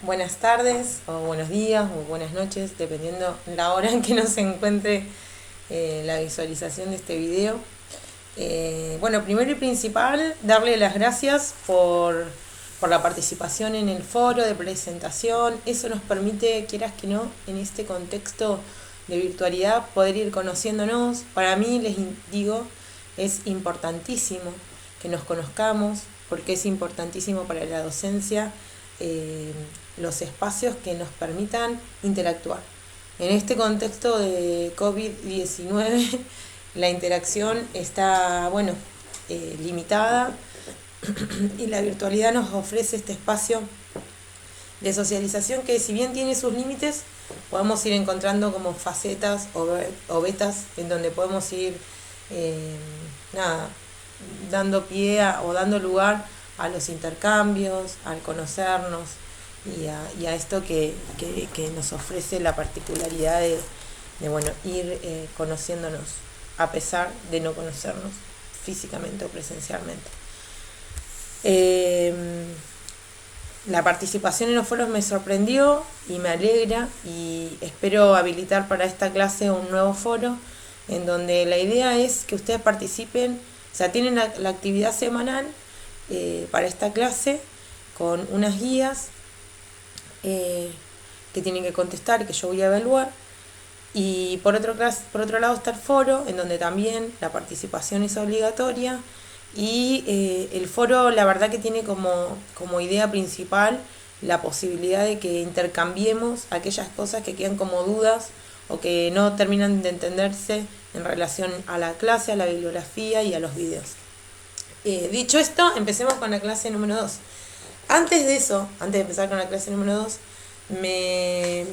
Buenas tardes, o buenos días, o buenas noches, dependiendo la hora en que nos encuentre la visualización de este video. Bueno, primero y principal, darle las gracias por la participación en el foro de presentación. Eso nos permite, quieras que no, en este contexto de virtualidad, poder ir conociéndonos. Para mí, les digo, es importantísimo que nos conozcamos, porque es importantísimo para la docencia los espacios que nos permitan interactuar. En este contexto de COVID-19, la interacción está, limitada y la virtualidad nos ofrece este espacio de socialización que, si bien tiene sus límites, podemos ir encontrando como facetas o vetas en donde podemos ir dando pie o dando lugar a los intercambios, al conocernos y a esto que nos ofrece la particularidad de ir conociéndonos a pesar de no conocernos físicamente o presencialmente. La participación en los foros me sorprendió y me alegra, y espero habilitar para esta clase un nuevo foro en donde la idea es que ustedes participen, o sea, tienen la actividad semanal para esta clase con unas guías que tienen que contestar y que yo voy a evaluar. Y por otro lado está el foro, en donde también la participación es obligatoria, y el foro, la verdad, que tiene como idea principal la posibilidad de que intercambiemos aquellas cosas que quedan como dudas o que no terminan de entenderse en relación a la clase, a la bibliografía y a los videos. Dicho esto, empecemos con la clase número 2. Antes de eso, antes de empezar con la clase número 2, me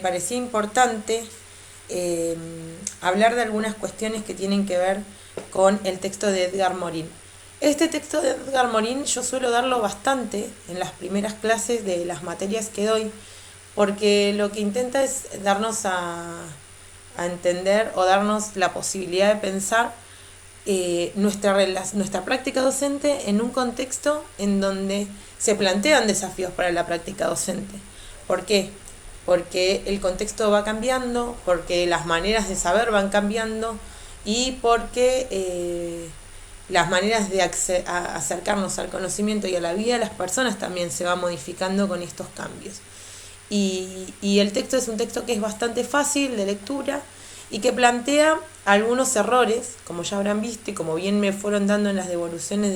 parecía importante hablar de algunas cuestiones que tienen que ver con el texto de Edgar Morin. Este texto de Edgar Morin yo suelo darlo bastante en las primeras clases de las materias que doy, porque lo que intenta es darnos a entender o darnos la posibilidad de pensar nuestra práctica docente en un contexto en donde se plantean desafíos para la práctica docente. ¿Por qué? Porque el contexto va cambiando, porque las maneras de saber van cambiando y porque las maneras de acercarnos al conocimiento y a la vida de las personas también se van modificando con estos cambios. Y el texto es un texto que es bastante fácil de lectura y que plantea algunos errores, como ya habrán visto y como bien me fueron dando en las devoluciones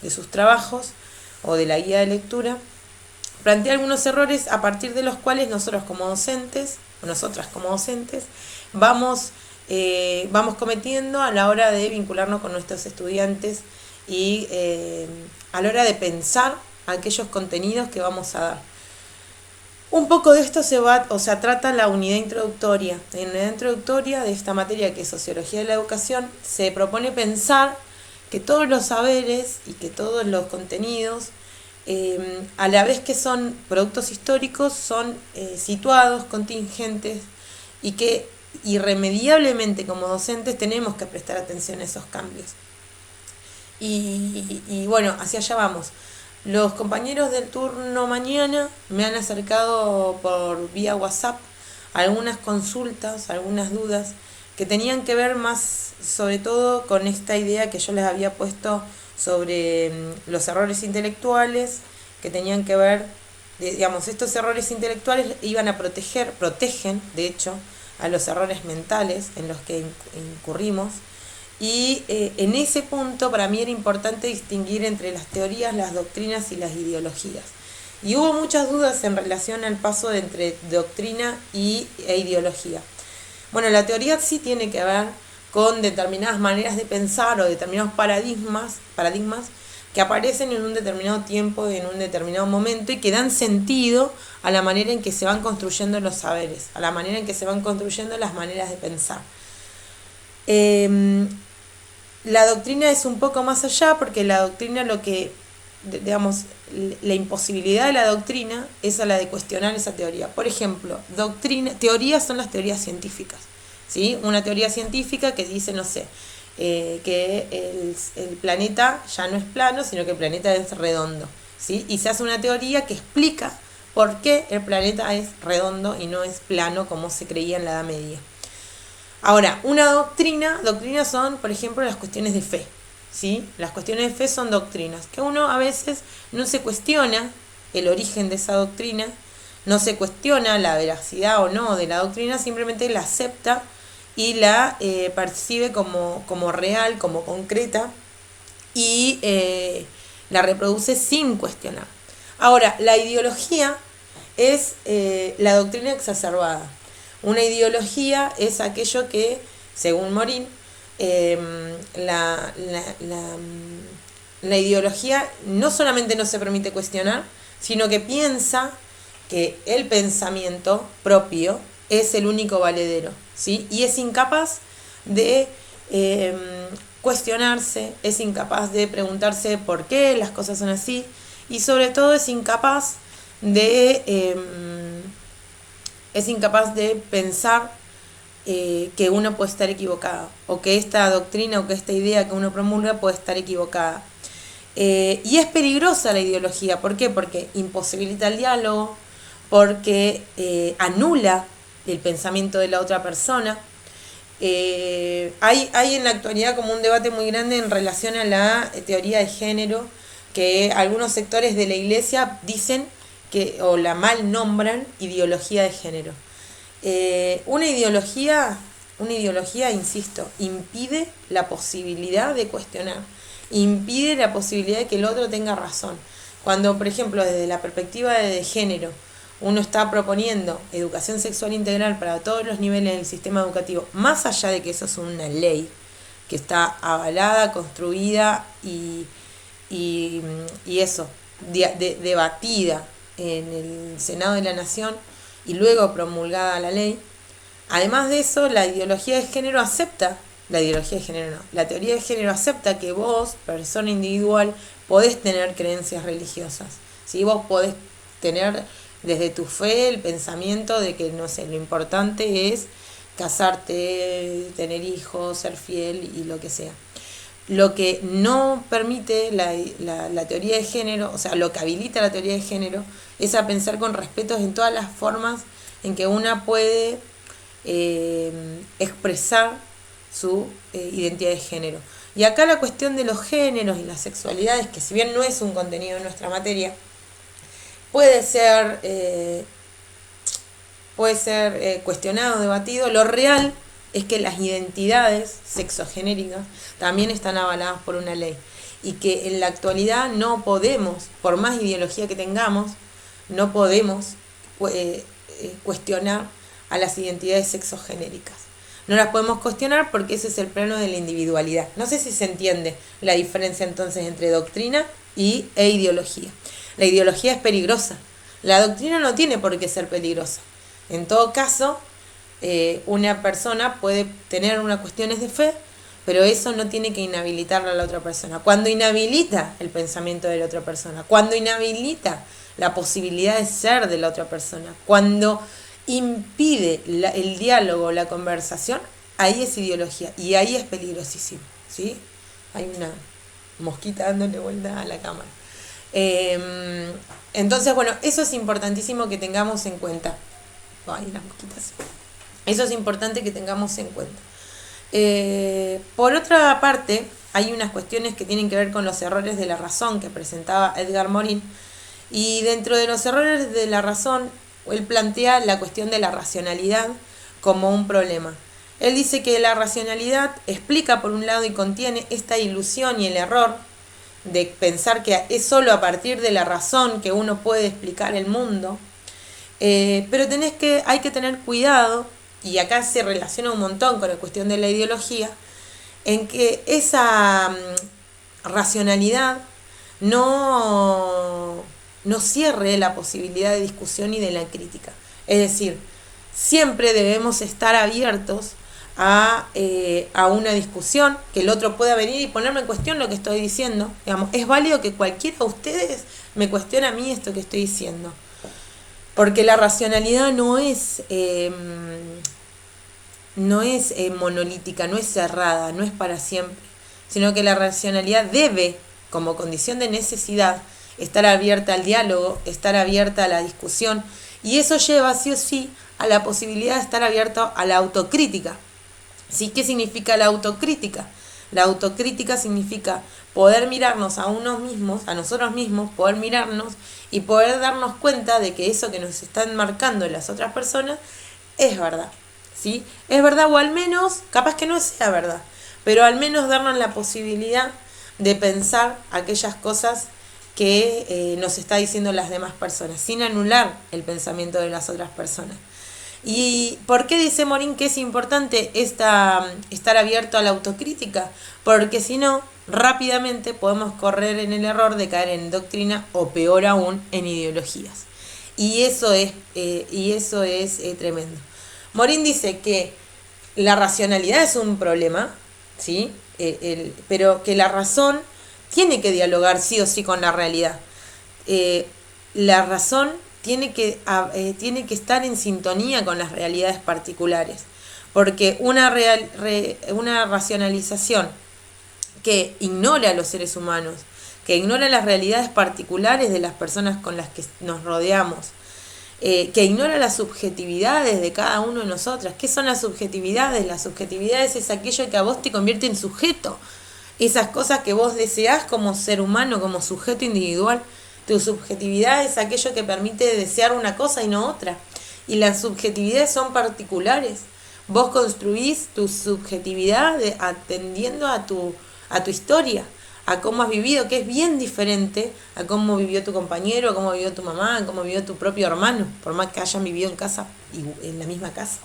de sus trabajos o de la guía de lectura. Plantea algunos errores a partir de los cuales nosotros como docentes, o nosotras como docentes, vamos cometiendo a la hora de vincularnos con nuestros estudiantes y a la hora de pensar aquellos contenidos que vamos a dar. Un poco de esto trata la unidad introductoria. En la unidad introductoria de esta materia, que es Sociología de la Educación, se propone pensar que todos los saberes y que todos los contenidos, a la vez que son productos históricos, son situados, contingentes, y que irremediablemente como docentes tenemos que prestar atención a esos cambios. Y bueno, hacia allá vamos. Los compañeros del turno mañana me han acercado por vía WhatsApp algunas consultas, algunas dudas que tenían que ver más sobre todo con esta idea que yo les había puesto sobre los errores intelectuales, que tenían que ver, estos errores intelectuales protegen de hecho a los errores mentales en los que incurrimos. Y en ese punto para mí era importante distinguir entre las teorías, las doctrinas y las ideologías. Y hubo muchas dudas en relación al paso entre doctrina e ideología. Bueno, la teoría sí tiene que ver con determinadas maneras de pensar o determinados paradigmas que aparecen en un determinado tiempo, en un determinado momento, y que dan sentido a la manera en que se van construyendo los saberes, a la manera en que se van construyendo las maneras de pensar. La doctrina es un poco más allá, porque la doctrina la imposibilidad de la doctrina es a la de cuestionar esa teoría. Por ejemplo, teorías son las teorías científicas, ¿sí? Una teoría científica que dice, no sé, que el planeta ya no es plano, sino que el planeta es redondo. ¿sí? Y se hace una teoría que explica por qué el planeta es redondo y no es plano como se creía en la Edad Media. Ahora, doctrinas son, por ejemplo, las cuestiones de fe, ¿sí? Las cuestiones de fe son doctrinas, que uno a veces no se cuestiona el origen de esa doctrina, no se cuestiona la veracidad o no de la doctrina, simplemente la acepta y la percibe como real, como concreta, y la reproduce sin cuestionar. Ahora, la ideología es la doctrina exacerbada. Una ideología es aquello que, según Morin, la, la, la, la ideología no solamente no se permite cuestionar, sino que piensa que el pensamiento propio es el único valedero, ¿sí? Y es incapaz de cuestionarse, es incapaz de preguntarse por qué las cosas son así, y sobre todo es incapaz de pensar que uno puede estar equivocado, o que esta doctrina o que esta idea que uno promulga puede estar equivocada. Y es peligrosa la ideología. ¿Por qué? Porque imposibilita el diálogo, porque anula el pensamiento de la otra persona. Hay en la actualidad como un debate muy grande en relación a la teoría de género, que algunos sectores de la iglesia dicen que, o la mal nombran, ideología de género. Una ideología, insisto, impide la posibilidad de cuestionar, impide la posibilidad de que el otro tenga razón. Cuando, por ejemplo, desde la perspectiva de género, uno está proponiendo educación sexual integral para todos los niveles del sistema educativo, más allá de que eso es una ley que está avalada, construida y eso, debatida en el Senado de la Nación y luego promulgada la ley. Además de eso, la ideología de género acepta, la teoría de género acepta que vos, persona individual, podés tener creencias religiosas, ¿sí? Vos podés tener desde tu fe el pensamiento de que, no sé, lo importante es casarte, tener hijos, ser fiel y lo que sea. Lo que no permite la teoría de género, o sea, lo que habilita la teoría de género, es a pensar con respeto en todas las formas en que una puede expresar su identidad de género. Y acá la cuestión de los géneros y las sexualidades, que si bien no es un contenido de nuestra materia, puede ser cuestionado, debatido. Lo real es que las identidades sexogenéricas también están avaladas por una ley y que en la actualidad no podemos, por más ideología que tengamos, no podemos cuestionar a las identidades sexogenéricas. No las podemos cuestionar porque ese es el plano de la individualidad. No sé si se entiende la diferencia entonces entre doctrina e ideología. La ideología es peligrosa. La doctrina no tiene por qué ser peligrosa. En todo caso, una persona puede tener unas cuestiones de fe, pero eso no tiene que inhabilitarla a la otra persona. Cuando inhabilita el pensamiento de la otra persona, cuando inhabilita la posibilidad de ser de la otra persona, cuando impide el diálogo, la conversación, ahí es ideología y ahí es peligrosísimo, ¿sí? Hay una mosquita dándole vuelta a la cámara. Entonces, bueno, eso es importantísimo que tengamos en cuenta. Ay, las mosquitas. Eso es importante que tengamos en cuenta. Por otra parte, hay unas cuestiones que tienen que ver con los errores de la razón que presentaba Edgar Morin. Y dentro de los errores de la razón, él plantea la cuestión de la racionalidad como un problema. Él dice que la racionalidad explica por un lado y contiene esta ilusión y el error de pensar que es solo a partir de la razón que uno puede explicar el mundo. Pero hay que tener cuidado, y acá se relaciona un montón con la cuestión de la ideología, en que esa racionalidad no cierre la posibilidad de discusión y de la crítica. Es decir, siempre debemos estar abiertos a una discusión, que el otro pueda venir y ponerme en cuestión lo que estoy diciendo. Digamos, es válido que cualquiera de ustedes me cuestione a mí esto que estoy diciendo. Porque la racionalidad no es monolítica, no es cerrada, no es para siempre, sino que la racionalidad debe, como condición de necesidad, estar abierta al diálogo, estar abierta a la discusión, y eso lleva sí o sí a la posibilidad de estar abierto a la autocrítica. ¿Sí? ¿Qué significa la autocrítica? La autocrítica significa poder mirarnos a unos mismos, a nosotros mismos, poder mirarnos y poder darnos cuenta de que eso que nos están marcando las otras personas es verdad. ¿Sí? Es verdad, o al menos, capaz que no sea verdad, pero al menos darnos la posibilidad de pensar aquellas cosas que nos está diciendo las demás personas, sin anular el pensamiento de las otras personas. ¿Y por qué dice Morín que es importante estar abierto a la autocrítica? Porque si no, rápidamente podemos correr en el error de caer en doctrina o peor aún, en ideologías. Y eso es tremendo. Morín dice que la racionalidad es un problema, ¿sí? Pero que la razón tiene que dialogar sí o sí con la realidad. La razón tiene que estar en sintonía con las realidades particulares, porque una racionalización que ignora a los seres humanos, que ignora las realidades particulares de las personas con las que nos rodeamos, que ignora las subjetividades de cada uno de nosotras. ¿Qué son las subjetividades? Las subjetividades es aquello que a vos te convierte en sujeto, esas cosas que vos deseás como ser humano, como sujeto individual. Tu subjetividad es aquello que permite desear una cosa y no otra. Y las subjetividades son particulares. Vos construís tu subjetividad atendiendo a tu historia, a cómo has vivido, que es bien diferente a cómo vivió tu compañero, a cómo vivió tu mamá, a cómo vivió tu propio hermano, por más que hayan vivido en la misma casa.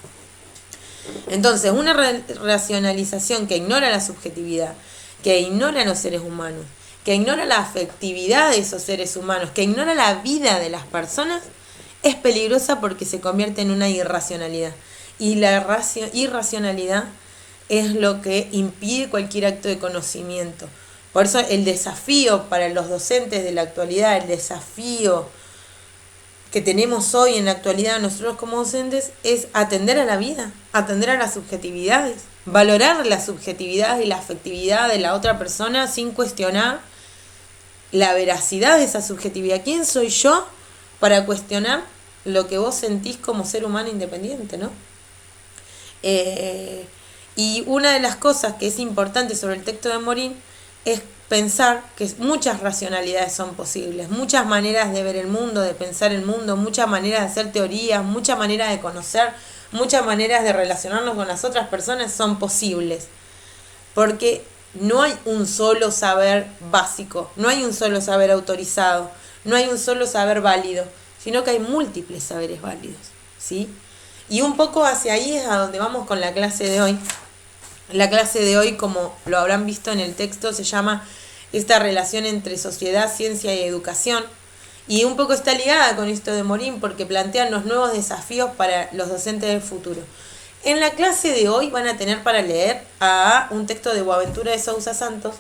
Entonces, una racionalización que ignora la subjetividad, que ignora a los seres humanos, que ignora la afectividad de esos seres humanos, que ignora la vida de las personas, es peligrosa porque se convierte en una irracionalidad. Y la irracionalidad es lo que impide cualquier acto de conocimiento. Por eso el desafío para los docentes de la actualidad, el desafío que tenemos hoy en la actualidad nosotros como docentes, es atender a la vida, atender a las subjetividades, valorar la subjetividad y la afectividad de la otra persona sin cuestionar la veracidad de esa subjetividad. ¿Quién soy yo para cuestionar lo que vos sentís como ser humano independiente, ¿no? Y una de las cosas que es importante sobre el texto de Morín es pensar que muchas racionalidades son posibles, muchas maneras de ver el mundo, de pensar el mundo, muchas maneras de hacer teorías, muchas maneras de conocer, muchas maneras de relacionarnos con las otras personas son posibles. Porque no hay un solo saber básico, no hay un solo saber autorizado, no hay un solo saber válido, sino que hay múltiples saberes válidos, ¿sí? Y un poco hacia ahí es a donde vamos con la clase de hoy. La clase de hoy, como lo habrán visto en el texto, se llama esta relación entre sociedad, ciencia y educación. Y un poco está ligada con esto de Morín porque plantean los nuevos desafíos para los docentes del futuro. En la clase de hoy van a tener para leer a un texto de Boaventura de Sousa Santos.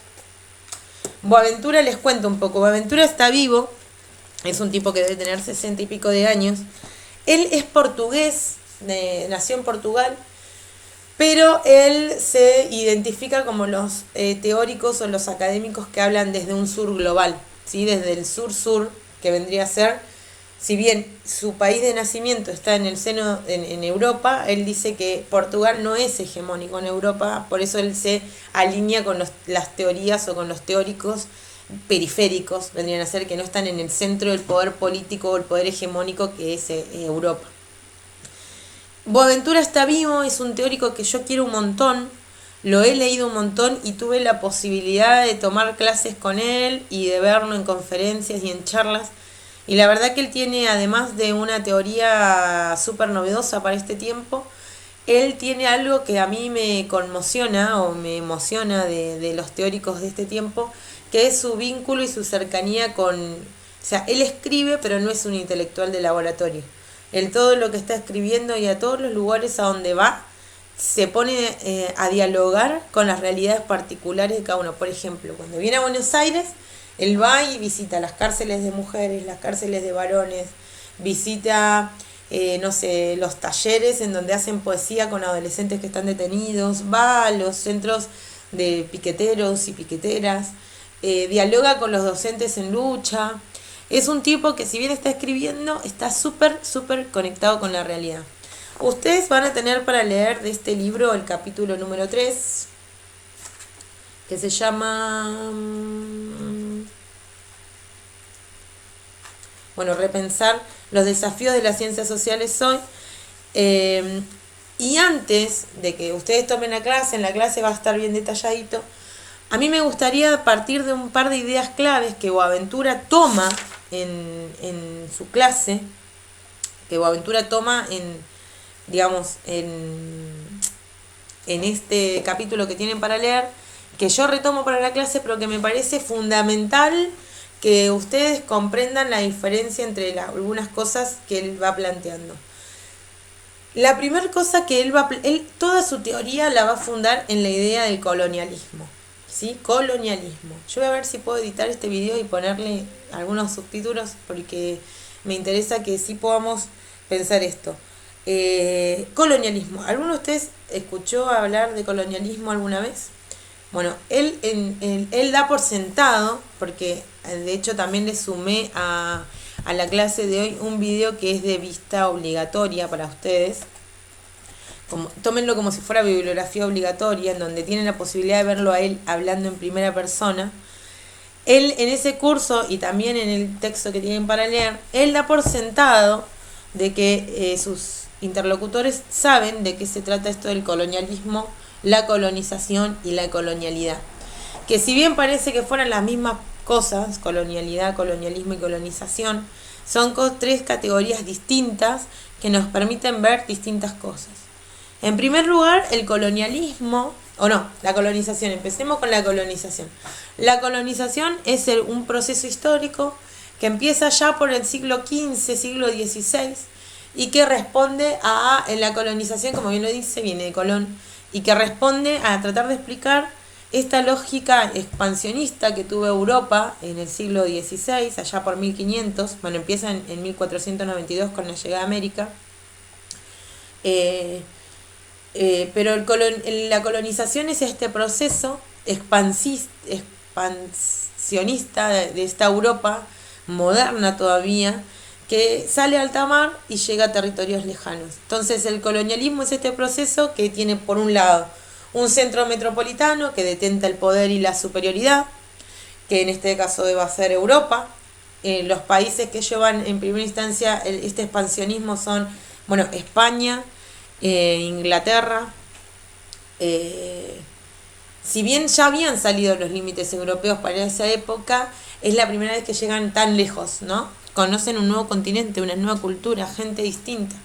Boaventura, les cuento un poco. Boaventura está vivo, es un tipo que debe tener 60 y pico de años. Él es portugués, nació en Portugal, pero él se identifica como los teóricos o los académicos que hablan desde un sur global, ¿sí? Desde el sur-sur, que vendría a ser, si bien su país de nacimiento está en el seno, en Europa, él dice que Portugal no es hegemónico en Europa, por eso él se alinea con las teorías o con los teóricos periféricos, vendrían a ser que no están en el centro del poder político o el poder hegemónico que es Europa. Boaventura está vivo, es un teórico que yo quiero un montón, lo he leído un montón y tuve la posibilidad de tomar clases con él y de verlo en conferencias y en charlas. Y la verdad que él tiene, además de una teoría súper novedosa para este tiempo, él tiene algo que a mí me conmociona o me emociona de los teóricos de este tiempo, que es su vínculo y su cercanía con... O sea, él escribe, pero no es un intelectual de laboratorio. Él todo lo que está escribiendo y a todos los lugares a donde va, se pone a dialogar con las realidades particulares de cada uno. Por ejemplo, cuando viene a Buenos Aires, él va y visita las cárceles de mujeres, las cárceles de varones, visita, los talleres en donde hacen poesía con adolescentes que están detenidos, va a los centros de piqueteros y piqueteras, dialoga con los docentes en lucha, Es un tipo que si bien está escribiendo, está súper, súper conectado con la realidad. Ustedes van a tener para leer de este libro el capítulo número 3, que se llama, repensar los desafíos de las ciencias sociales hoy. Y antes de que ustedes tomen la clase, en la clase va a estar bien detalladito, a mí me gustaría partir de un par de ideas claves que Boaventura toma en su clase, que Boaventura toma en este capítulo que tienen para leer, que yo retomo para la clase, pero que me parece fundamental que ustedes comprendan la diferencia entre algunas cosas que él va planteando. La primera cosa que él toda su teoría la va a fundar en la idea del colonialismo. ¿Sí? Colonialismo. Yo voy a ver si puedo editar este video y ponerle algunos subtítulos porque me interesa que sí podamos pensar esto. Colonialismo. ¿Alguno de ustedes escuchó hablar de colonialismo alguna vez? Bueno, él da por sentado, porque de hecho también le sumé a la clase de hoy un video que es de vista obligatoria para ustedes. Tómenlo como si fuera bibliografía obligatoria, en donde tienen la posibilidad de verlo a él hablando en primera persona. Él en ese curso y también en el texto que tienen para leer, él da por sentado de que sus interlocutores saben de qué se trata esto del colonialismo, la colonización y la colonialidad. Que si bien parece que fueran las mismas cosas, colonialidad, colonialismo y colonización, son tres categorías distintas que nos permiten ver distintas cosas. En primer lugar, el colonialismo, la colonización. Empecemos con la colonización. La colonización es un proceso histórico que empieza ya por el siglo XV, siglo XVI, y que responde en la colonización, como bien lo dice, viene de Colón, y que responde a tratar de explicar esta lógica expansionista que tuvo Europa en el siglo XVI, allá por 1500, empieza en 1492 con la llegada a América. Pero la colonización es este proceso expansionista de esta Europa moderna todavía, que sale a alta mar y llega a territorios lejanos. Entonces el colonialismo es este proceso que tiene por un lado un centro metropolitano que detenta el poder y la superioridad, que en este caso va a ser Europa. Los países que llevan en primera instancia este expansionismo son, España, Inglaterra. Si bien ya habían salido los límites europeos para esa época, es la primera vez que llegan tan lejos, ¿no? Conocen un nuevo continente, una nueva cultura, gente distinta.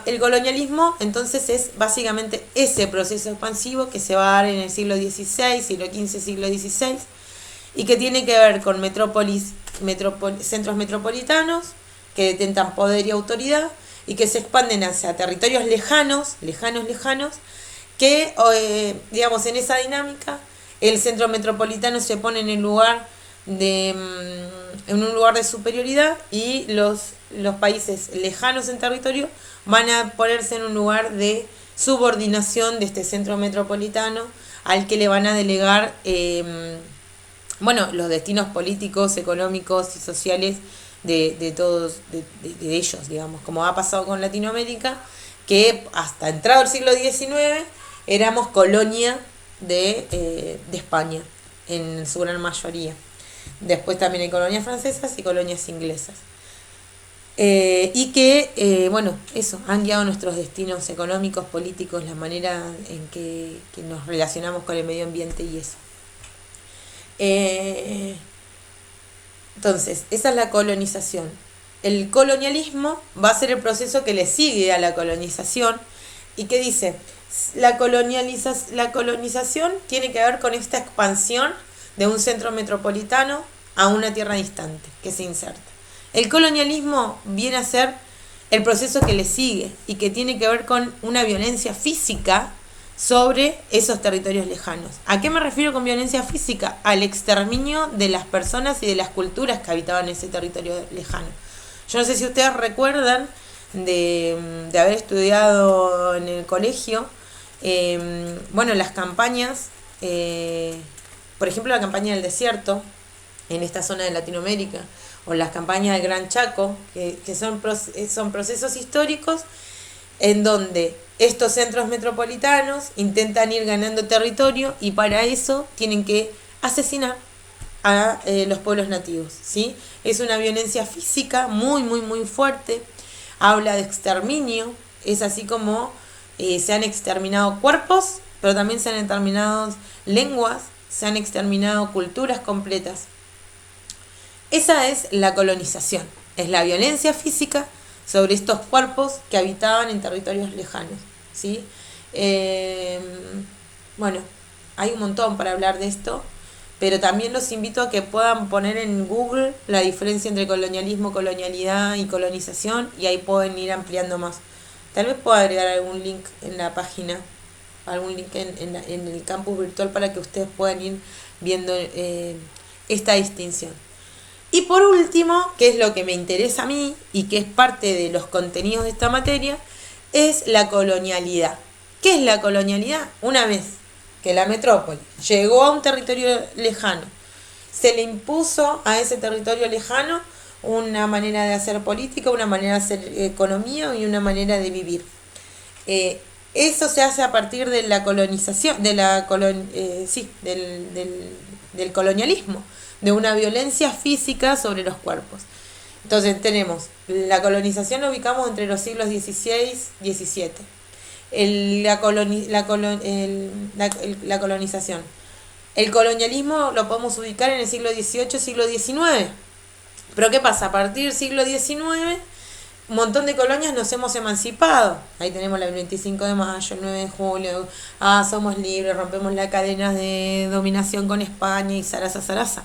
El colonialismo entonces es básicamente ese proceso expansivo que se va a dar en el siglo XVI, siglo XV, siglo XVI, y que tiene que ver con centros metropolitanos que detentan poder y autoridad y que se expanden hacia territorios lejanos, que, en esa dinámica, el centro metropolitano se pone en un lugar de superioridad y los países lejanos en territorio van a ponerse en un lugar de subordinación de este centro metropolitano al que le van a delegar los destinos políticos, económicos y sociales de todos de ellos, digamos, como ha pasado con Latinoamérica, que hasta entrado el siglo XIX éramos colonia de España en su gran mayoría. Después también hay colonias francesas y colonias inglesas. Y que, han guiado nuestros destinos económicos, políticos, la manera en que nos relacionamos con el medio ambiente y eso. Entonces, esa es la colonización. El colonialismo va a ser el proceso que le sigue a la colonización y que dice, la colonización tiene que ver con esta expansión de un centro metropolitano a una tierra distante que se inserta. El colonialismo viene a ser el proceso que le sigue y que tiene que ver con una violencia física sobre esos territorios lejanos. ¿A qué me refiero con violencia física? Al exterminio de las personas y de las culturas que habitaban ese territorio lejano. Yo no sé si ustedes recuerdan de haber estudiado en el colegio, las campañas, por ejemplo la campaña del desierto, en esta zona de Latinoamérica, o las campañas del Gran Chaco, que son procesos históricos en donde estos centros metropolitanos intentan ir ganando territorio y para eso tienen que asesinar a los pueblos nativos, ¿sí? Es una violencia física muy, muy, muy fuerte, habla de exterminio, es así como se han exterminado cuerpos, pero también se han exterminado lenguas, se han exterminado culturas completas. Esa es la colonización, es la violencia física sobre estos cuerpos que habitaban en territorios lejanos, ¿sí? Bueno, hay un montón para hablar de esto, pero también los invito a que puedan poner en Google la diferencia entre colonialismo, colonialidad y colonización, y ahí pueden ir ampliando más. Tal vez pueda agregar algún link en la página, algún link en el campus virtual para que ustedes puedan ir viendo esta distinción. Y por último, que es lo que me interesa a mí y que es parte de los contenidos de esta materia, es la colonialidad. ¿Qué es la colonialidad? Una vez que la metrópoli llegó a un territorio lejano, se le impuso a ese territorio lejano una manera de hacer política, una manera de hacer economía y una manera de vivir. Eso se hace a partir de la colonización, del colonialismo, de una violencia física sobre los cuerpos. Entonces tenemos la colonización, la ubicamos entre los siglos XVI y XVII. La colonización. El colonialismo lo podemos ubicar en el siglo XVIII, siglo XIX. Pero ¿qué pasa? A partir del siglo XIX, un montón de colonias nos hemos emancipado. Ahí tenemos el 25 de mayo, el 9 de julio. Somos libres, rompemos las cadenas de dominación con España y zaraza.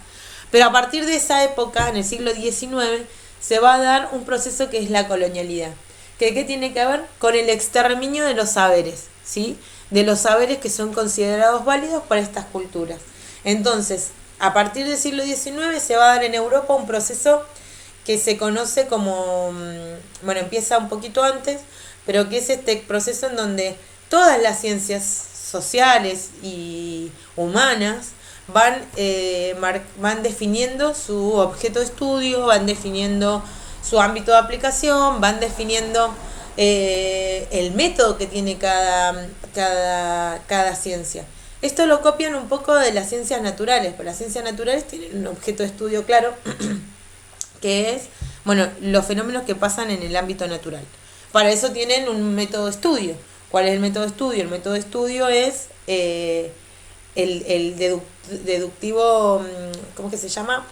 Pero a partir de esa época, en el siglo XIX, se va a dar un proceso que es la colonialidad. ¿Qué tiene que ver? Con el exterminio de los saberes, ¿sí? De los saberes que son considerados válidos para estas culturas. Entonces, a partir del siglo XIX se va a dar en Europa un proceso que se conoce como, bueno, empieza un poquito antes, pero que es este proceso en donde todas las ciencias sociales y humanas van definiendo su objeto de estudio, van definiendo su ámbito de aplicación, van definiendo el método que tiene cada ciencia. Esto lo copian un poco de las ciencias naturales, pero las ciencias naturales tienen un objeto de estudio claro, que es, bueno, los fenómenos que pasan en el ámbito natural. Para eso tienen un método de estudio. ¿Cuál es el método de estudio? El método de estudio es el deductivo, ¿cómo que se llama?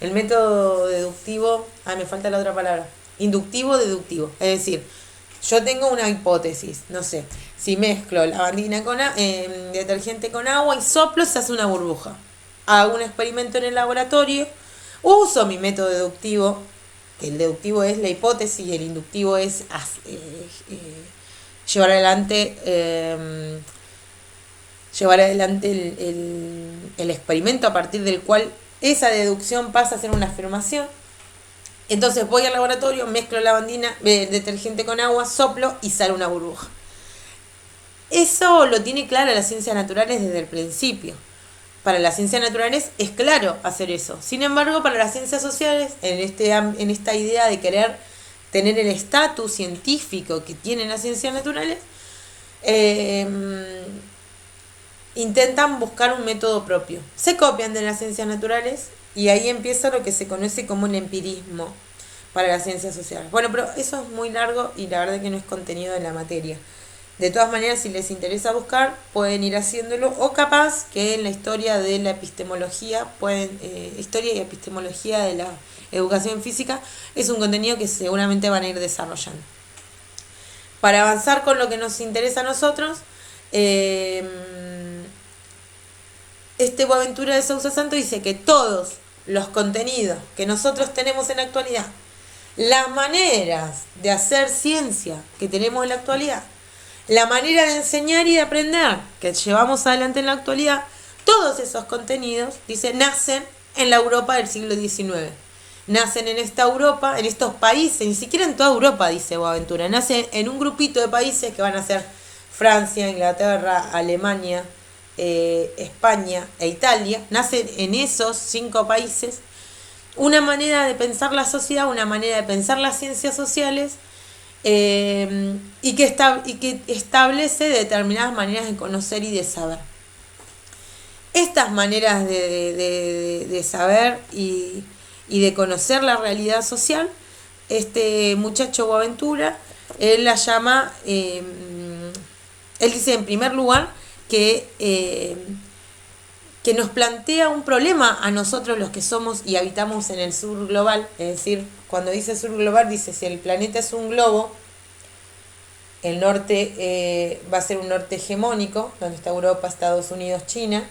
El método deductivo, me falta la otra palabra, inductivo-deductivo. Es decir, yo tengo una hipótesis, no sé, si mezclo lavandina con detergente con agua y soplo, se hace una burbuja. Hago un experimento en el laboratorio, uso mi método deductivo, que el deductivo es la hipótesis y el inductivo es llevar adelante el experimento a partir del cual esa deducción pasa a ser una afirmación. Entonces voy al laboratorio, mezclo lavandina, detergente con agua, soplo y sale una burbuja. Eso lo tiene claro las ciencias naturales desde el principio. Para las ciencias naturales es claro hacer eso. Sin embargo, para las ciencias sociales, en esta idea de querer tener el estatus científico que tienen las ciencias naturales, intentan buscar un método propio. Se copian de las ciencias naturales y ahí empieza lo que se conoce como el empirismo para las ciencias sociales. Bueno, pero eso es muy largo y la verdad que no es contenido de la materia. De todas maneras, si les interesa buscar, pueden ir haciéndolo, o capaz que en la historia de la epistemología, historia y epistemología de la educación física, es un contenido que seguramente van a ir desarrollando. Para avanzar con lo que nos interesa a nosotros, Boaventura de Sousa Santos dice que todos los contenidos que nosotros tenemos en la actualidad, las maneras de hacer ciencia que tenemos en la actualidad, la manera de enseñar y de aprender que llevamos adelante en la actualidad, todos esos contenidos, dice, nacen en la Europa del siglo XIX. Nacen en esta Europa, en estos países, ni siquiera en toda Europa, dice Boaventura, nacen en un grupito de países que van a ser Francia, Inglaterra, Alemania, España e Italia. Nacen en esos 5 países una manera de pensar la sociedad, una manera de pensar las ciencias sociales, y que establece determinadas maneras de conocer y de saber. Estas maneras de saber y de conocer la realidad social, este muchacho Boaventura, él la llama, él dice en primer lugar que nos plantea un problema a nosotros los que somos y habitamos en el sur global. Es decir, cuando dice sur global, dice si el planeta es un globo, el norte va a ser un norte hegemónico, donde está Europa, Estados Unidos, China,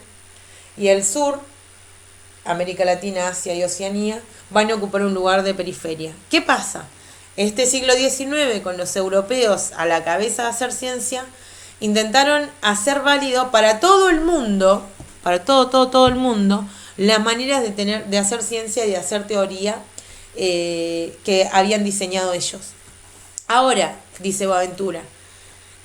y el sur, América Latina, Asia y Oceanía, van a ocupar un lugar de periferia. ¿Qué pasa? Este siglo XIX, con los europeos a la cabeza de hacer ciencia, intentaron hacer válido para todo el mundo, para todo el mundo, las maneras de hacer ciencia y de hacer teoría que habían diseñado ellos. Ahora, dice Boaventura,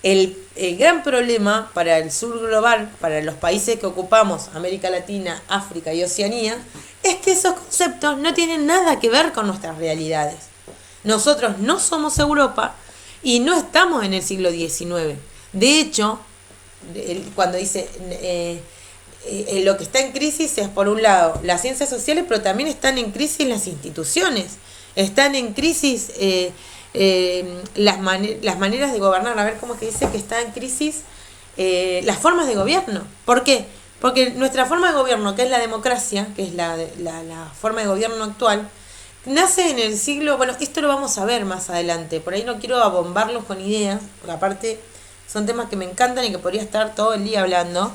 el gran problema para el sur global, para los países que ocupamos, América Latina, África y Oceanía, es que esos conceptos no tienen nada que ver con nuestras realidades. Nosotros no somos Europa y no estamos en el siglo XIX. De hecho, cuando dice lo que está en crisis es, por un lado, las ciencias sociales, pero también están en crisis las instituciones. Están en crisis las maneras de gobernar. A ver cómo es que dice que está en crisis las formas de gobierno. ¿Por qué? Porque nuestra forma de gobierno, que es la democracia, que es la forma de gobierno actual, nace en el siglo... Bueno, esto lo vamos a ver más adelante. Por ahí no quiero abombarlos con ideas, porque aparte son temas que me encantan y que podría estar todo el día hablando.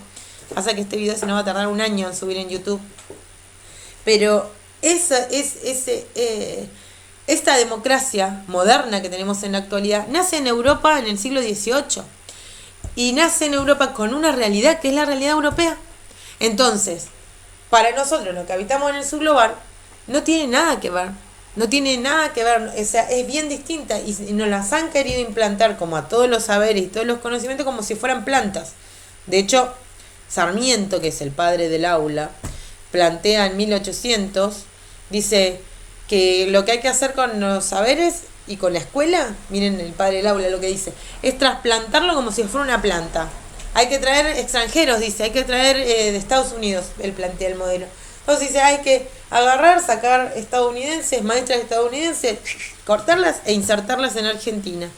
Pasa que este video se nos va a tardar un año en subir en YouTube. Pero esta democracia moderna que tenemos en la actualidad nace en Europa en el siglo XVIII. Y nace en Europa con una realidad que es la realidad europea. Entonces, para nosotros, los que habitamos en el sur global, no tiene nada que ver. No tiene nada que ver, o sea, es bien distinta y nos las han querido implantar como a todos los saberes y todos los conocimientos como si fueran plantas. De hecho, Sarmiento, que es el padre del aula, plantea en 1800, dice que lo que hay que hacer con los saberes y con la escuela, miren el padre del aula lo que dice, es trasplantarlo como si fuera una planta. Hay que traer extranjeros, dice, hay que traer de Estados Unidos, él plantea el modelo. Entonces dice, hay que agarrar, sacar estadounidenses, maestras estadounidenses, cortarlas e insertarlas en Argentina.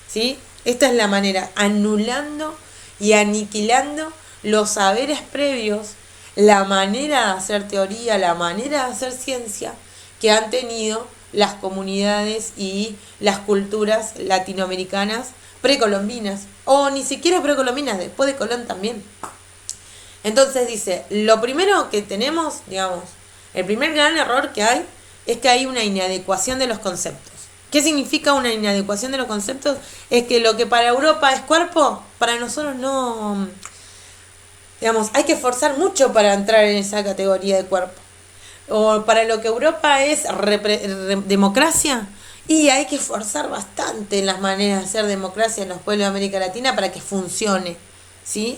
¿Sí? Esta es la manera, anulando y aniquilando los saberes previos, la manera de hacer teoría, la manera de hacer ciencia que han tenido las comunidades y las culturas latinoamericanas precolombinas, o ni siquiera precolombinas, después de Colón también. Entonces dice, lo primero que tenemos, digamos, el primer gran error que hay es que hay una inadecuación de los conceptos. ¿Qué significa una inadecuación de los conceptos? Es que lo que para Europa es cuerpo, para nosotros no... Digamos, hay que esforzar mucho para entrar en esa categoría de cuerpo. O para lo que Europa es democracia, y hay que esforzar bastante en las maneras de hacer democracia en los pueblos de América Latina para que funcione, ¿sí?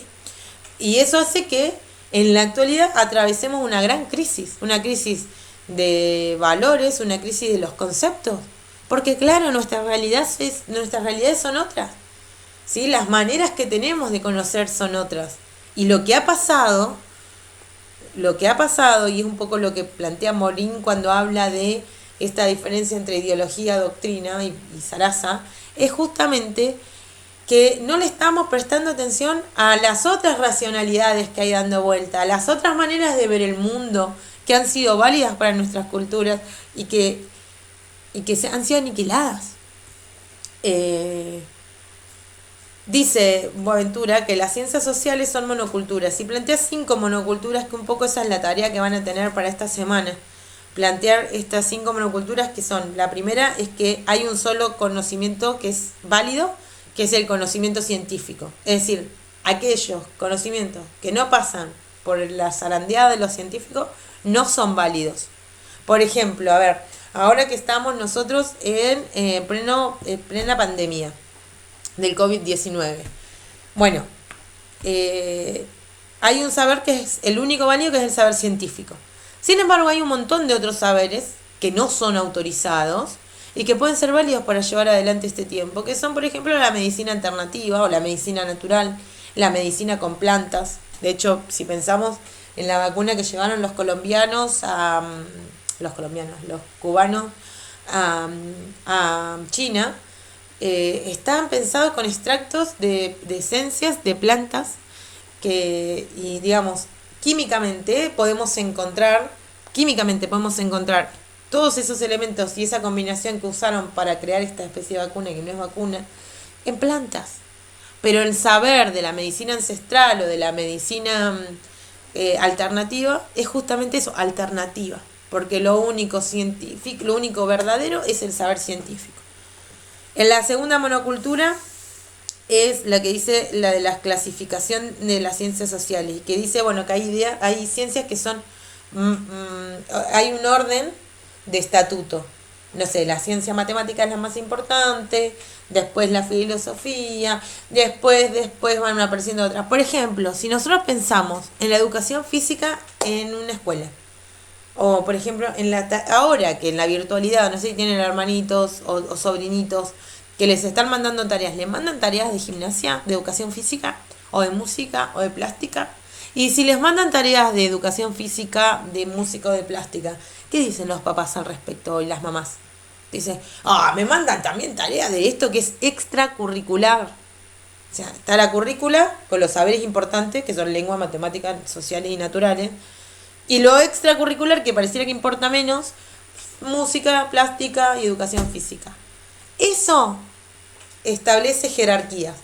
Y eso hace que en la actualidad atravesemos una gran crisis, una crisis de valores, una crisis de los conceptos, porque claro, nuestras realidades son otras, ¿sí? Las maneras que tenemos de conocer son otras. Y lo que ha pasado, y es un poco lo que plantea Morín cuando habla de esta diferencia entre ideología, doctrina y zaraza, es justamente que no le estamos prestando atención a las otras racionalidades que hay dando vuelta, a las otras maneras de ver el mundo que han sido válidas para nuestras culturas y que han sido aniquiladas. Dice Boaventura que las ciencias sociales son monoculturas y plantea 5 monoculturas, que un poco esa es la tarea que van a tener para esta semana. Plantear estas 5 monoculturas, que son, la primera es que hay un solo conocimiento que es válido, que es el conocimiento científico. Es decir, aquellos conocimientos que no pasan por la zarandeada de los científicos no son válidos. Por ejemplo, a ver, ahora que estamos nosotros en plena pandemia del COVID-19. Bueno, hay un saber que es el único válido, que es el saber científico. Sin embargo, hay un montón de otros saberes que no son autorizados y que pueden ser válidos para llevar adelante este tiempo, que son, por ejemplo, la medicina alternativa o la medicina natural, la medicina con plantas. De hecho, si pensamos en la vacuna que llevaron los colombianos los cubanos a China, estaban pensados con extractos de esencias de plantas y digamos, químicamente podemos encontrar todos esos elementos y esa combinación que usaron para crear esta especie de vacuna, que no es vacuna, en plantas. Pero el saber de la medicina ancestral o de la medicina alternativa es justamente eso, alternativa, porque lo único científico, lo único verdadero es el saber científico. En la segunda monocultura es la que dice la de la clasificación de las ciencias sociales, y que dice, bueno, que hay ciencias que son, hay un orden de estatuto. No sé, la ciencia matemática es la más importante, después la filosofía, después van apareciendo otras. Por ejemplo, si nosotros pensamos en la educación física en una escuela, o por ejemplo, ahora que en la virtualidad, no sé si tienen hermanitos o sobrinitos que les están mandando tareas, les mandan tareas de gimnasia, de educación física, o de música, o de plástica. Y si les mandan tareas de educación física, de música o de plástica, ¿qué dicen los papás al respecto y las mamás? Dicen, me mandan también tareas de esto que es extracurricular. O sea, está la currícula con los saberes importantes, que son lengua, matemáticas, sociales y naturales. Y lo extracurricular, que pareciera que importa menos, música, plástica y educación física. Eso establece jerarquías.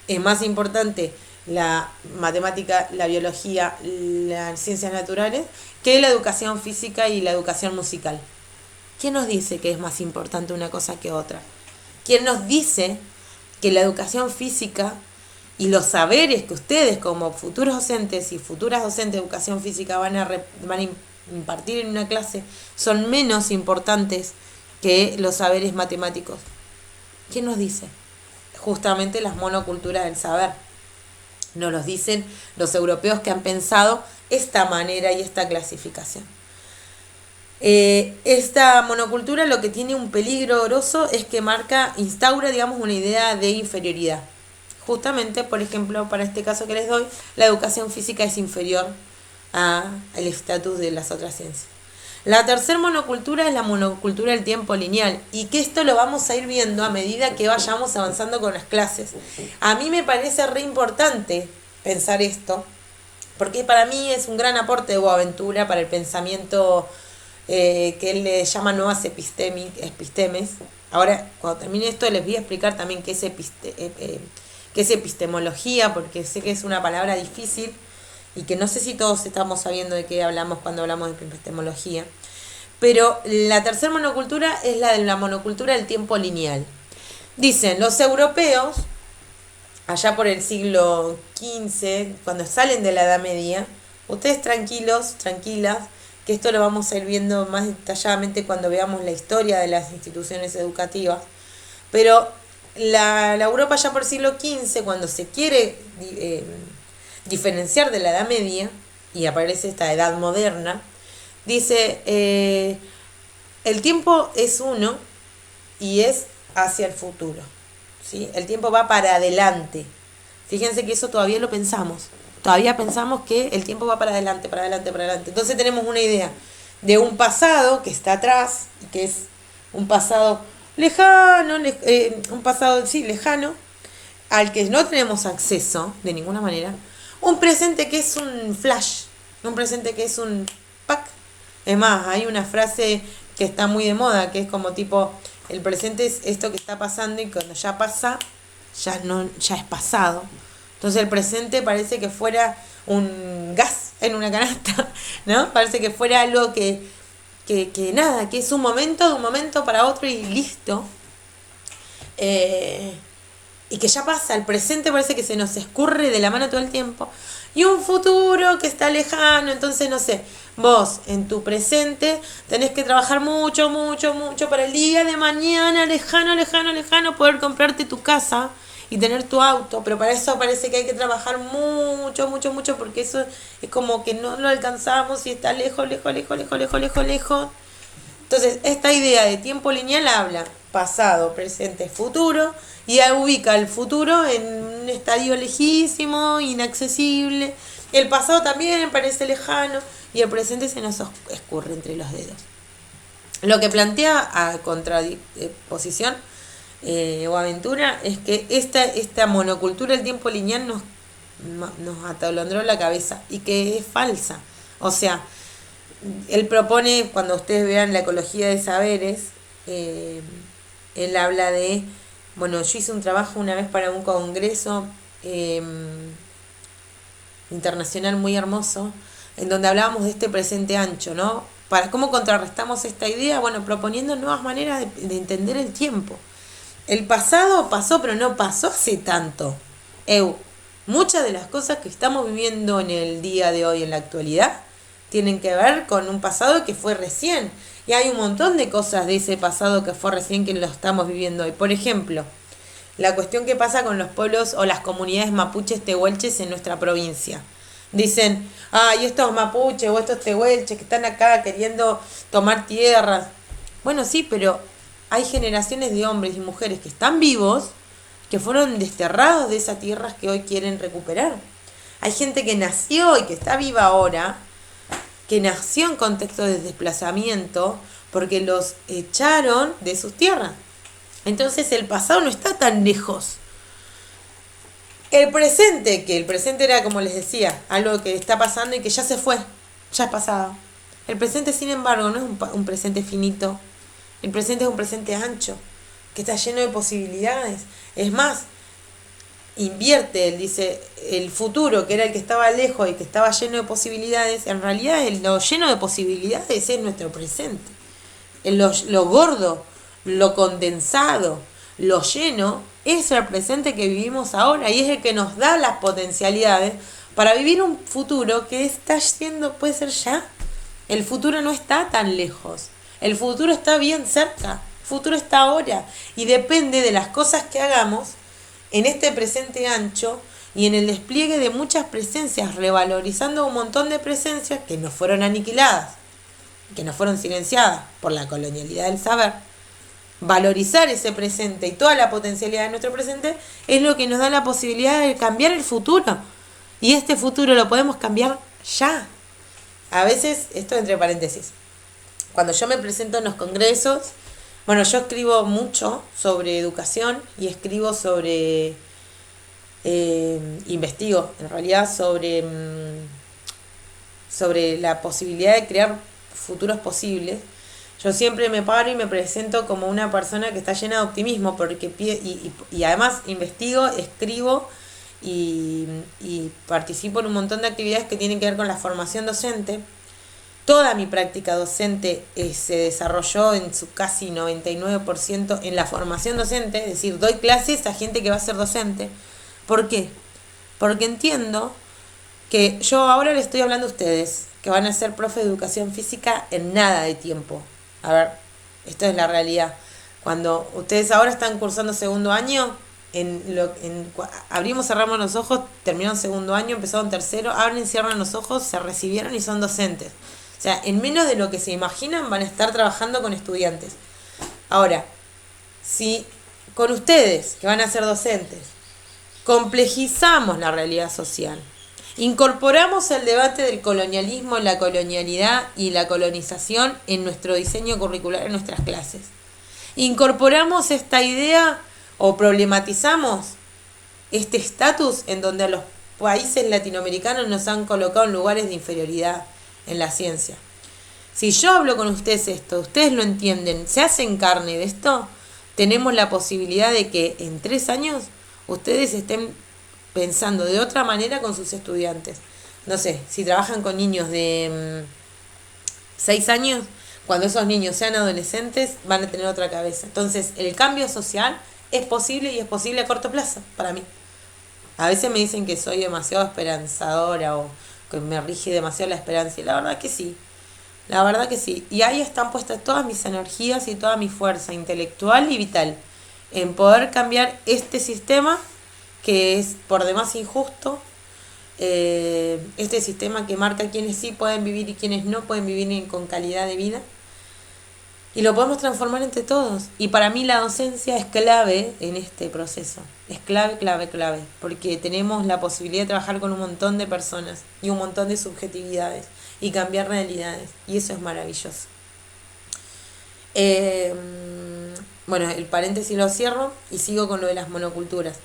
Es más importante la matemática, la biología, las ciencias naturales, que la educación física y la educación musical. ¿Quién nos dice que es más importante una cosa que otra? ¿Quién nos dice que la educación física y los saberes que ustedes como futuros docentes y futuras docentes de educación física van a impartir en una clase son menos importantes que los saberes matemáticos? ¿Quién nos dice? Justamente las monoculturas del saber. Nos los dicen los europeos que han pensado esta manera y esta clasificación. Esta monocultura lo que tiene un peligro grosso es que instaura, digamos, una idea de inferioridad. Justamente, por ejemplo, para este caso que les doy, la educación física es inferior al estatus de las otras ciencias. La tercera monocultura es la monocultura del tiempo lineal, y que esto lo vamos a ir viendo a medida que vayamos avanzando con las clases. A mí me parece re importante pensar esto, porque para mí es un gran aporte de Boaventura para el pensamiento que él le llama nuevas epistemes. Ahora, cuando termine esto, les voy a explicar también qué es epistemología, porque sé que es una palabra difícil y que no sé si todos estamos sabiendo de qué hablamos cuando hablamos de epistemología. Pero la tercera monocultura es la de la monocultura del tiempo lineal. Dicen, los europeos, allá por el siglo XV, cuando salen de la Edad Media, ustedes tranquilos, tranquilas, que esto lo vamos a ir viendo más detalladamente cuando veamos la historia de las instituciones educativas, pero la Europa ya por el siglo XV, cuando se quiere diferenciar de la Edad Media y aparece esta Edad Moderna, dice, el tiempo es uno y es hacia el futuro, ¿sí? El tiempo va para adelante. Fíjense que eso todavía lo pensamos. Todavía pensamos que el tiempo va para adelante, para adelante, para adelante. Entonces tenemos una idea de un pasado que está atrás, que es un pasado lejano, lejano, al que no tenemos acceso de ninguna manera. Un presente que es un flash, un presente que es un pack. Es más, hay una frase que está muy de moda, que es como tipo, el presente es esto que está pasando y cuando ya pasa, ya es pasado. Entonces el presente parece que fuera un gas en una canasta, ¿no? Parece que fuera algo que nada, que es un momento de un momento para otro y listo. Y que ya pasa, el presente parece que se nos escurre de la mano todo el tiempo. Y un futuro que está lejano, entonces no sé, vos en tu presente tenés que trabajar mucho, mucho, mucho para el día de mañana, lejano, poder comprarte tu casa y tener tu auto, pero para eso parece que hay que trabajar mucho, mucho, mucho, porque eso es como que no lo alcanzamos y está lejos. Entonces, esta idea de tiempo lineal habla pasado, presente, futuro, y ubica el futuro en un estadio lejísimo, inaccesible. El pasado también parece lejano y el presente se nos escurre entre los dedos. Lo que plantea a contraposición o aventura es que esta monocultura del tiempo lineal nos atolondró la cabeza y que es falsa. O sea, él propone, cuando ustedes vean la ecología de saberes, él habla de, bueno, yo hice un trabajo una vez para un congreso internacional muy hermoso, en donde hablábamos de este presente ancho, ¿no? Para cómo contrarrestamos esta idea, bueno, proponiendo nuevas maneras de entender el tiempo. El pasado pasó, pero no pasó hace tanto. Muchas de las cosas que estamos viviendo en el día de hoy, en la actualidad, tienen que ver con un pasado que fue recién. Y hay un montón de cosas de ese pasado que fue recién que lo estamos viviendo hoy. Por ejemplo, la cuestión que pasa con los pueblos o las comunidades mapuches tehuelches en nuestra provincia. Dicen, ay, estos mapuches o estos tehuelches que están acá queriendo tomar tierras. Bueno, sí, pero hay generaciones de hombres y mujeres que están vivos, que fueron desterrados de esas tierras que hoy quieren recuperar. Hay gente que nació y que está viva ahora, que nació en contexto de desplazamiento porque los echaron de sus tierras. Entonces el pasado no está tan lejos. El presente, que el presente era, como les decía, algo que está pasando y que ya se fue, ya es pasado. El presente, sin embargo, no es un presente finito. El presente es un presente ancho, que está lleno de posibilidades. Es más, invierte, él dice, el futuro, que era el que estaba lejos y que estaba lleno de posibilidades, en realidad lo lleno de posibilidades es nuestro presente. Lo gordo, lo condensado, lo lleno, es el presente que vivimos ahora y es el que nos da las potencialidades para vivir un futuro que está siendo, puede ser ya. El futuro no está tan lejos, el futuro está bien cerca, el futuro está ahora y depende de las cosas que hagamos en este presente ancho y en el despliegue de muchas presencias, revalorizando un montón de presencias que no fueron aniquiladas, que no fueron silenciadas por la colonialidad del saber. Valorizar ese presente y toda la potencialidad de nuestro presente es lo que nos da la posibilidad de cambiar el futuro. Y este futuro lo podemos cambiar ya. A veces, esto entre paréntesis, cuando yo me presento en los congresos, bueno, yo escribo mucho sobre educación y escribo sobre, investigo en realidad sobre la posibilidad de crear futuros posibles. Yo siempre me paro y me presento como una persona que está llena de optimismo, porque y además investigo, escribo y participo en un montón de actividades que tienen que ver con la formación docente. Toda mi práctica docente se desarrolló en su casi 99% en la formación docente, es decir, doy clases a gente que va a ser docente. ¿Por qué? Porque entiendo que yo ahora le estoy hablando a ustedes, que van a ser profe de educación física en nada de tiempo. A ver, esto es la realidad. Cuando ustedes ahora están cursando segundo año, abrimos, cerramos los ojos, terminaron segundo año, empezaron tercero, abren, cierran los ojos, se recibieron y son docentes. O sea, en menos de lo que se imaginan van a estar trabajando con estudiantes. Ahora, si con ustedes, que van a ser docentes, complejizamos la realidad social, incorporamos el debate del colonialismo, la colonialidad y la colonización en nuestro diseño curricular, en nuestras clases. Incorporamos esta idea o problematizamos este estatus en donde a los países latinoamericanos nos han colocado en lugares de inferioridad en la ciencia. Si yo hablo con ustedes esto, ustedes lo entienden, se hacen carne de esto, tenemos la posibilidad de que en 3 años ustedes estén pensando de otra manera con sus estudiantes. No sé, si trabajan con niños de 6 años, cuando esos niños sean adolescentes van a tener otra cabeza. Entonces el cambio social es posible y es posible a corto plazo para mí. A veces me dicen que soy demasiado esperanzadora o que me rige demasiado la esperanza y la verdad que sí. La verdad que sí. Y ahí están puestas todas mis energías y toda mi fuerza intelectual y vital en poder cambiar este sistema que es por demás injusto, este sistema que marca quiénes sí pueden vivir y quiénes no pueden vivir con calidad de vida. Y lo podemos transformar entre todos. Y para mí la docencia es clave en este proceso. Es clave, clave, clave. Porque tenemos la posibilidad de trabajar con un montón de personas y un montón de subjetividades y cambiar realidades. Y eso es maravilloso. Eh, bueno, el paréntesis lo cierro y sigo con lo de las monoculturas.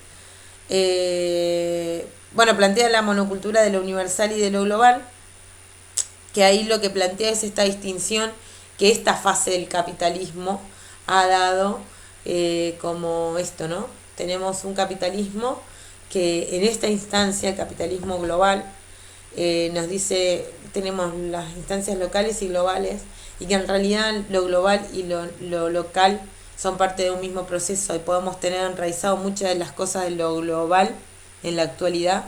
Bueno, plantea la monocultura de lo universal y de lo global, que ahí lo que plantea es esta distinción que esta fase del capitalismo ha dado, como esto, ¿no? Tenemos un capitalismo que en esta instancia, el capitalismo global, nos dice, tenemos las instancias locales y globales, y que en realidad lo global y lo local son parte de un mismo proceso, y podemos tener enraizado muchas de las cosas de lo global en la actualidad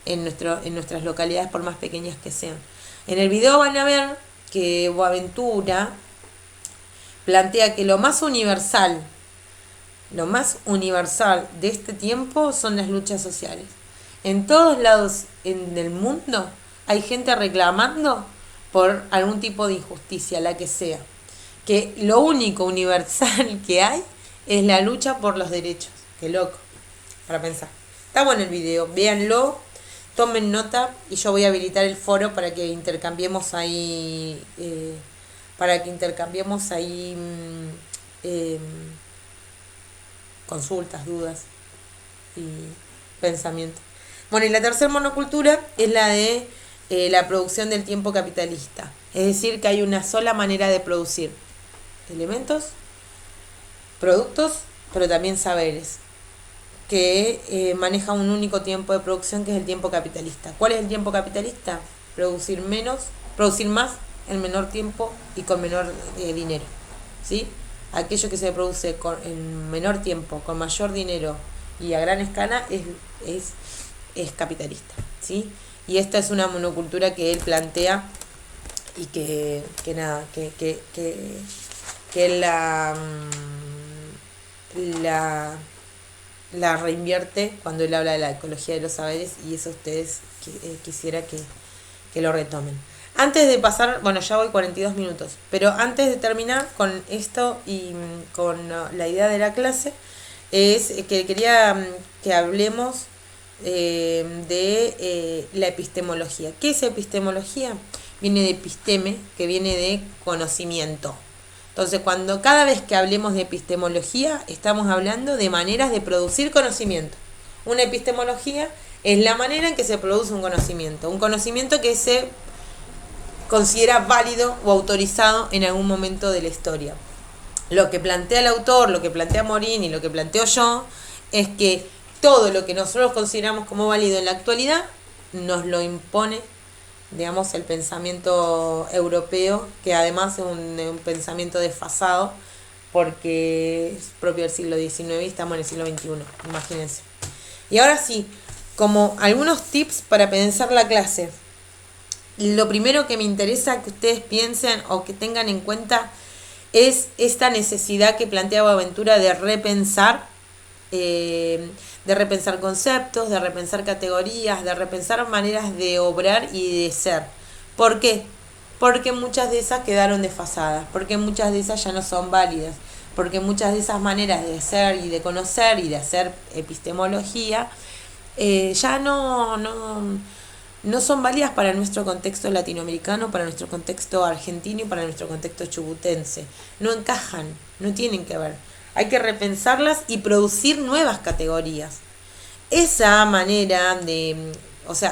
en nuestras localidades, por más pequeñas que sean. En el video van a ver que Boaventura plantea que lo más universal de este tiempo son las luchas sociales. En todos lados en el mundo hay gente reclamando por algún tipo de injusticia, la que sea. Que lo único universal que hay es la lucha por los derechos. Qué loco, para pensar. Está bueno el video, véanlo, tomen nota y yo voy a habilitar el foro para que intercambiemos ahí, consultas, dudas y pensamientos. Bueno, y la tercera monocultura es la de la producción del tiempo capitalista. Es decir, que hay una sola manera de producir elementos, productos, pero también saberes, que maneja un único tiempo de producción, que es el tiempo capitalista. ¿Cuál es el tiempo capitalista? Producir más en menor tiempo y con menor dinero. ¿Sí? Aquello que se produce en menor tiempo, con mayor dinero y a gran escala es capitalista. ¿Sí? Y esta es una monocultura que él plantea y que él la reinvierte cuando él habla de la ecología de los saberes, y eso ustedes quisiera que lo retomen. Antes de pasar, bueno, ya voy 42 minutos, pero antes de terminar con esto y con la idea de la clase, es que quería que hablemos de la epistemología. ¿Qué es epistemología? Viene de episteme, que viene de conocimiento. Entonces, cada vez que hablemos de epistemología, estamos hablando de maneras de producir conocimiento. Una epistemología es la manera en que se produce un conocimiento que se considera válido o autorizado en algún momento de la historia. Lo que plantea el autor, lo que plantea Morín y lo que planteo yo, es que todo lo que nosotros consideramos como válido en la actualidad nos lo impone, digamos, el pensamiento europeo, que además es un pensamiento desfasado porque es propio del siglo XIX y estamos en el siglo XXI, imagínense. Y ahora sí, como algunos tips para pensar la clase. Lo primero que me interesa que ustedes piensen o que tengan en cuenta es esta necesidad que plantea Boaventura de repensar conceptos, de repensar categorías, de repensar maneras de obrar y de ser. ¿Por qué? Porque muchas de esas quedaron desfasadas, porque muchas de esas ya no son válidas, porque muchas de esas maneras de ser y de conocer y de hacer epistemología ya no son válidas para nuestro contexto latinoamericano, para nuestro contexto argentino y para nuestro contexto chubutense. No encajan, no tienen que ver. Hay que repensarlas y producir nuevas categorías. Esa manera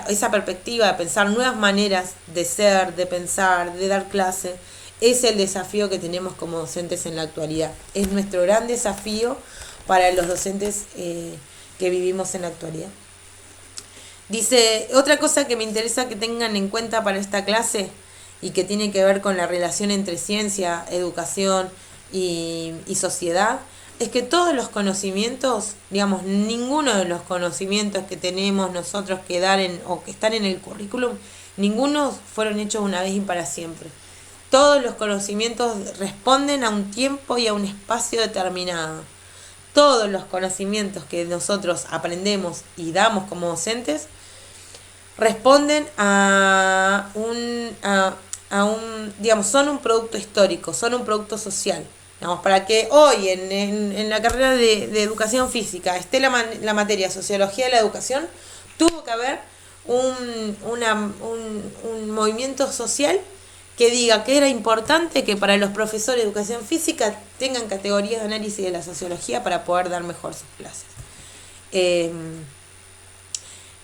esa perspectiva de pensar nuevas maneras de ser, de pensar, de dar clase, es el desafío que tenemos como docentes en la actualidad. Es nuestro gran desafío para los docentes que vivimos en la actualidad. Dice, otra cosa que me interesa que tengan en cuenta para esta clase y que tiene que ver con la relación entre ciencia, educación y sociedad, es que todos los conocimientos, digamos, ninguno de los conocimientos que tenemos nosotros que dar o que están en el currículum, ninguno fueron hechos una vez y para siempre. Todos los conocimientos responden a un tiempo y a un espacio determinado. Todos los conocimientos que nosotros aprendemos y damos como docentes responden a digamos, son un producto histórico, son un producto social. Digamos, para que hoy en la carrera de educación física esté la materia sociología de la educación, tuvo que haber un movimiento social que diga que era importante que para los profesores de educación física tengan categorías de análisis de la sociología para poder dar mejor sus clases.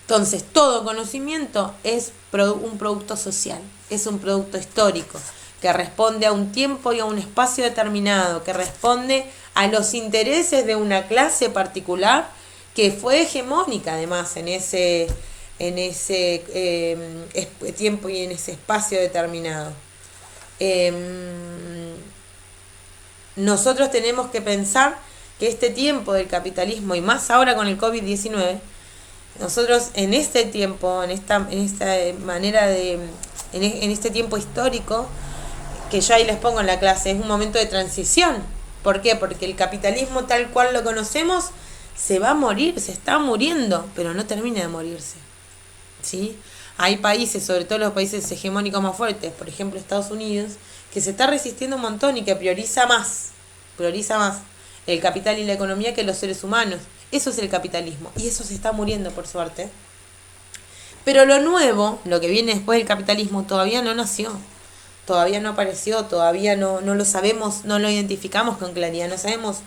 Entonces, todo conocimiento es un producto social, es un producto histórico, que responde a un tiempo y a un espacio determinado, que responde a los intereses de una clase particular que fue hegemónica además en ese tiempo y en ese espacio determinado. Nosotros tenemos que pensar que este tiempo del capitalismo, y más ahora con el COVID-19, nosotros en este tiempo, en esta manera en este tiempo histórico, que yo ahí les pongo en la clase, es un momento de transición. ¿Por qué? Porque el capitalismo tal cual lo conocemos se va a morir, se está muriendo, pero no termina de morirse. ¿Sí? Hay países, sobre todo los países hegemónicos más fuertes, por ejemplo Estados Unidos, que se está resistiendo un montón y que prioriza más el capital y la economía que los seres humanos. Eso es el capitalismo y eso se está muriendo por suerte. Pero lo nuevo, lo que viene después del capitalismo, todavía no nació, todavía no apareció, todavía no lo sabemos, no lo identificamos con claridad, no sabemos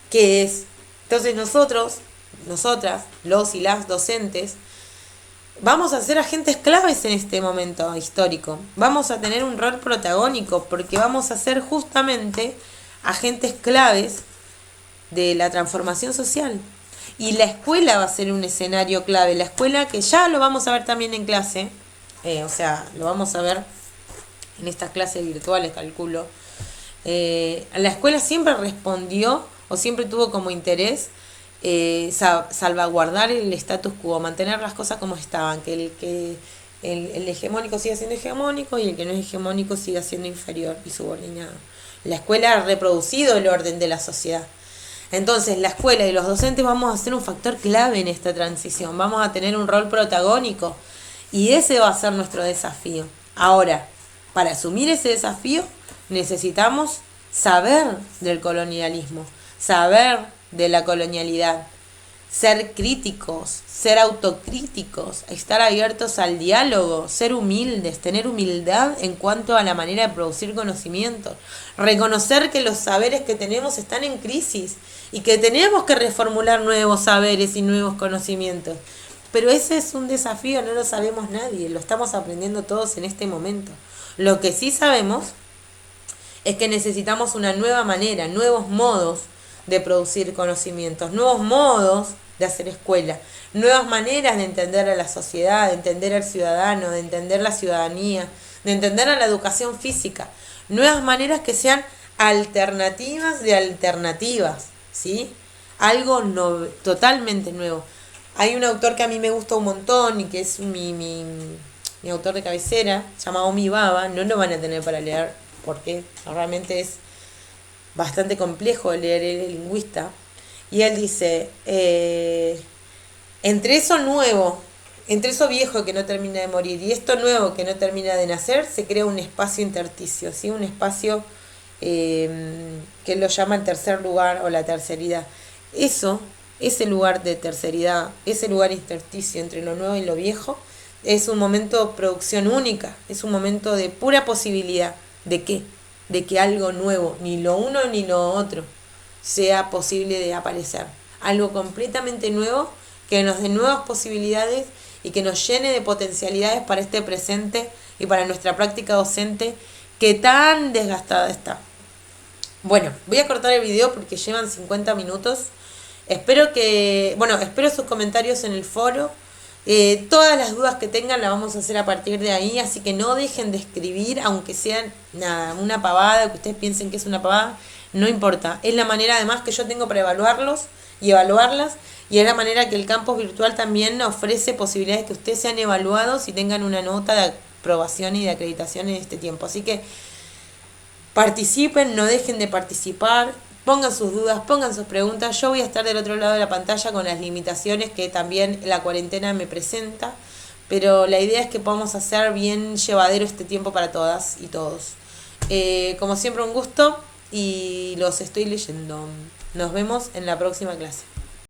qué es. Entonces nosotras, los y las docentes, vamos a ser agentes claves en este momento histórico. Vamos a tener un rol protagónico porque vamos a ser justamente agentes claves de la transformación social. Y la escuela va a ser un escenario clave. La escuela, que ya lo vamos a ver también en clase, lo vamos a ver en estas clases virtuales, calculo. La escuela siempre respondió o siempre tuvo como interés salvaguardar el status quo, mantener las cosas como estaban, que el hegemónico siga siendo hegemónico y el que no es hegemónico siga siendo inferior y subordinado. La escuela ha reproducido el orden de la sociedad. Entonces la escuela y los docentes vamos a ser un factor clave en esta transición, vamos a tener un rol protagónico y ese va a ser nuestro desafío. Ahora, para asumir ese desafío necesitamos saber del colonialismo, saber de la colonialidad, ser críticos, ser autocríticos, estar abiertos al diálogo, ser humildes, tener humildad en cuanto a la manera de producir conocimiento, reconocer que los saberes que tenemos están en crisis y que tenemos que reformular nuevos saberes y nuevos conocimientos. Pero ese es un desafío, no lo sabemos nadie, lo estamos aprendiendo todos en este momento. Lo que sí sabemos es que necesitamos una nueva manera, nuevos modos de producir conocimientos, nuevos modos de hacer escuela, nuevas maneras de entender a la sociedad, de entender al ciudadano, de entender la ciudadanía, de entender a la educación física, nuevas maneras que sean alternativas de alternativas, ¿sí? Algo totalmente nuevo. Hay un autor que a mí me gusta un montón y que es mi autor de cabecera, llamado Homi Bhabha, no lo van a tener para leer porque realmente es bastante complejo leer, el lingüista, y él dice, entre eso nuevo, entre eso viejo que no termina de morir y esto nuevo que no termina de nacer, se crea un espacio intersticio, ¿sí? Un espacio que él lo llama el tercer lugar o la terceridad. Ese lugar de terceridad, ese lugar intersticio entre lo nuevo y lo viejo, es un momento de producción única, es un momento de pura posibilidad. ¿De qué? De que algo nuevo, ni lo uno ni lo otro, sea posible de aparecer. Algo completamente nuevo que nos dé nuevas posibilidades y que nos llene de potencialidades para este presente y para nuestra práctica docente que tan desgastada está. Bueno, voy a cortar el video porque llevan 50 minutos. Espero sus comentarios en el foro. Todas las dudas que tengan las vamos a hacer a partir de ahí, así que no dejen de escribir, aunque sean una pavada, que ustedes piensen que es una pavada, no importa. Es la manera además que yo tengo para evaluarlos y evaluarlas, y es la manera que el campus virtual también ofrece posibilidades de que ustedes sean evaluados y tengan una nota de aprobación y de acreditación en este tiempo. Así que participen, no dejen de participar. Pongan sus dudas, pongan sus preguntas. Yo voy a estar del otro lado de la pantalla con las limitaciones que también la cuarentena me presenta. pero la idea es que podamos hacer bien llevadero este tiempo para todas y todos. Como siempre, un gusto y los estoy leyendo. Nos vemos en la próxima clase.